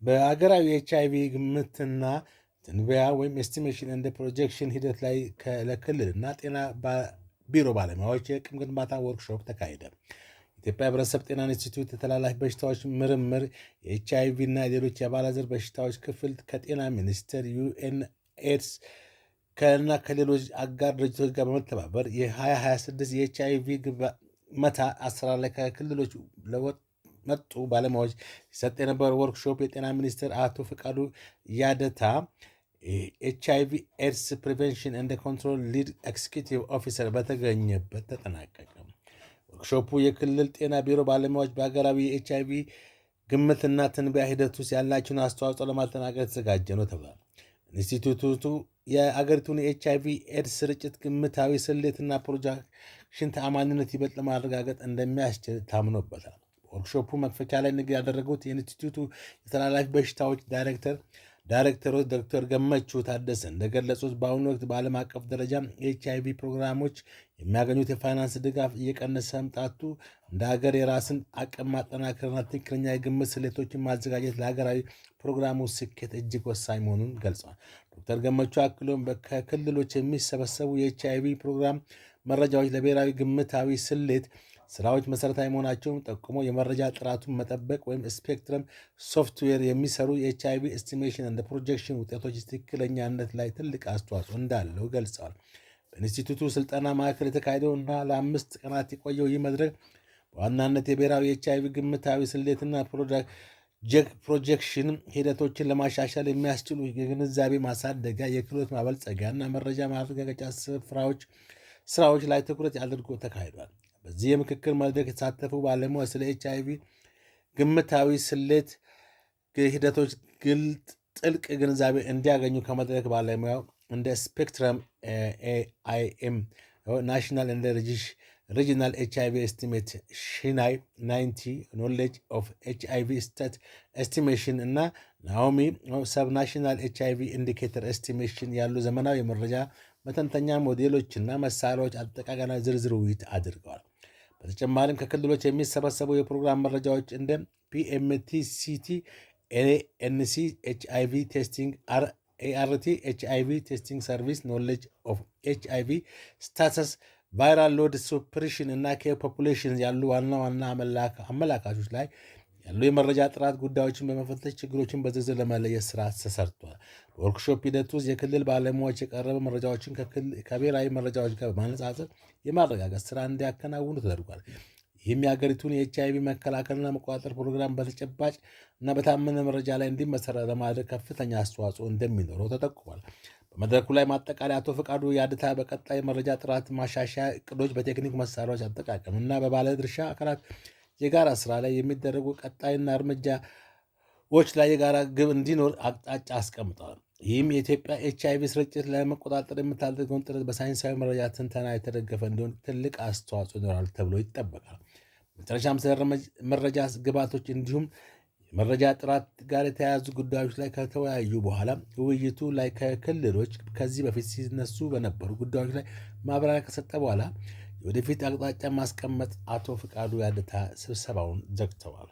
በአገራዊ የኤችአይቪ ግምትና ትንበያ ወይም ኤስቲሜሽን እንደ ፕሮጀክሽን ሂደት ላይ ለክልልና ጤና ቢሮ ባለሙያዎች የአቅም ግንባታ ወርክሾፕ ተካሄደ። ኢትዮጵያ ሕብረተሰብ ጤና ኢንስቲትዩት የተላላፊ በሽታዎች ምርምር የኤችአይቪ እና ሌሎች የአባላዘር በሽታዎች ክፍል ከጤና ሚኒስቴር ዩኤን ኤድስ እና ከሌሎች አጋር ድርጅቶች ጋር በመተባበር የ2026 የኤችአይቪ ግመታ አሰራር ላይ ከክልሎች መጡ ባለሙያዎች ሲሰጥ የነበረው ወርክሾፕ የጤና ሚኒስትር አቶ ፈቃዱ ያደታ ኤችአይቪ ኤድስ ፕሪቨንሽን ኤንድ ኮንትሮል ሊድ ኤክስኪዩቲቭ ኦፊሰር በተገኘበት ተጠናቀቀ። ወርክሾፑ የክልል ጤና ቢሮ ባለሙያዎች በሀገራዊ የኤችአይቪ ግምትና ትንበያ ሂደት ውስጥ ያላቸውን አስተዋጽኦ ለማጠናቀር የተዘጋጀ ነው ተብሏል። ኢንስቲትዩቱ የአገሪቱን የኤችአይቪ ኤድስ ስርጭት ግምታዊ ስሌትና ፕሮጀክሽን ተአማኒነት ይበልጥ ለማረጋገጥ እንደሚያስችል ታምኖበታል። ወርክሾፑ መክፈቻ ላይ ንግግር ያደረጉት የኢንስቲትዩቱ የተላላፊ በሽታዎች ዳይሬክተሮች ዶክተር ገመቹ ታደሰ እንደገለጹት በአሁኑ ወቅት በዓለም አቀፍ ደረጃ የኤችአይቪ ፕሮግራሞች የሚያገኙት የፋይናንስ ድጋፍ እየቀነሰ መምጣቱ እንደ ሀገር የራስን አቅም ማጠናከርና ትክክለኛ የግምት ስሌቶችን ማዘጋጀት ለሀገራዊ ፕሮግራሙ ስኬት እጅግ ወሳኝ መሆኑን ገልጸዋል። ዶክተር ገመቹ አክሎም ከክልሎች የሚሰበሰቡ የኤችአይቪ ፕሮግራም መረጃዎች ለብሔራዊ ግምታዊ ስሌት ስራዎች መሰረታዊ መሆናቸውን ጠቁሞ የመረጃ ጥራቱን መጠበቅ ወይም ስፔክትረም ሶፍትዌር የሚሰሩ የኤችአይቪ ኤስቲሜሽን እንደ ፕሮጀክሽን ውጤቶች ትክክለኛነት ላይ ትልቅ አስተዋጽኦ እንዳለው ገልጸዋል። በኢንስቲትዩቱ ስልጠና ማዕከል የተካሄደው እና ለ5 ቀናት የቆየው ይህ መድረክ በዋናነት የብሔራዊ የኤችአይቪ ግምታዊ ስሌትና ፕሮጀክሽን ሂደቶችን ለማሻሻል የሚያስችሉ የግንዛቤ ማሳደጊያ፣ የክህሎት ማበልጸጊያ እና መረጃ ማረጋገጫ ስራዎች ላይ ትኩረት አድርጎ ተካሂዷል። በዚህ የምክክር መድረክ የተሳተፉ ባለሙያዎች ስለ ኤችአይቪ ግምታዊ ስሌት ሂደቶች ጥልቅ ግንዛቤ እንዲያገኙ ከመድረክ ባለሙያው እንደ ስፔክትረም ኤአይኤም ናሽናል እንደ ሪጂናል ኤችአይቪ ኤስቲሜት ሺናይ 90 ኖሌጅ ኦፍ ኤችአይቪ ስታት ኤስቲሜሽን እና ናኦሚ ሰብናሽናል ኤችአይቪ ኢንዲኬተር ኤስቲሜሽን ያሉ ዘመናዊ የመረጃ መተንተኛ ሞዴሎችና መሳሪያዎች አጠቃቀምና ዝርዝር ውይይት አድርገዋል። በተጨማሪም ከክልሎች የሚሰበሰቡ የፕሮግራም መረጃዎች እንደ ፒኤምቲሲቲ፣ ኤንሲ ኤችአይቪ ቴስቲንግ፣ አርቲ ኤችአይቪ ቴስቲንግ ሰርቪስ፣ ኖሌጅ ኦፍ ኤችአይቪ ስታተስ፣ ቫይራል ሎድ ሱፕሬሽን እና ኬር ፖፑሌሽን ያሉ ዋና ዋና አመላካቾች ላይ ያሉ የመረጃ ጥራት ጉዳዮችን በመፈተሽ ችግሮችን በዝርዝር ለመለየት ስራ ተሰርቷል። በወርክሾፕ ሂደት ውስጥ የክልል ባለሙያዎች የቀረበ መረጃዎችን ከብሔራዊ መረጃዎች ጋር በማነጻጸር የማረጋገጥ ስራ እንዲያከናውኑ ተደርጓል። ይህም የሀገሪቱን የኤችአይቪ መከላከልና መቆጣጠር ፕሮግራም በተጨባጭ እና በታመነ መረጃ ላይ እንዲመሰረት ለማድረግ ከፍተኛ አስተዋጽኦ እንደሚኖረው ተጠቁሟል። በመድረኩ ላይ ማጠቃለያ አቶ ፈቃዱ ያድታ በቀጣይ መረጃ ጥራት ማሻሻያ እቅዶች፣ በቴክኒክ መሳሪያዎች አጠቃቀም እና በባለድርሻ አካላት የጋራ ስራ ላይ የሚደረጉ ቀጣይና እርምጃዎች ላይ የጋራ ግብ እንዲኖር አቅጣጫ አስቀምጠዋል። ይህም የኢትዮጵያ ኤችአይቪ ስርጭት ለመቆጣጠር የምታደርገውን ጥረት በሳይንሳዊ መረጃ ትንተና የተደገፈ እንዲሆን ትልቅ አስተዋጽኦ ይኖራል ተብሎ ይጠበቃል። መጨረሻም ስለ መረጃ ግባቶች እንዲሁም የመረጃ ጥራት ጋር የተያያዙ ጉዳዮች ላይ ከተወያዩ በኋላ ውይይቱ ላይ ከክልሎች ከዚህ በፊት ሲነሱ በነበሩ ጉዳዮች ላይ ማብራሪያ ከሰጠ በኋላ የወደፊት አቅጣጫ ማስቀመጥ አቶ ፈቃዱ ያደታ ስብሰባውን ዘግተዋል።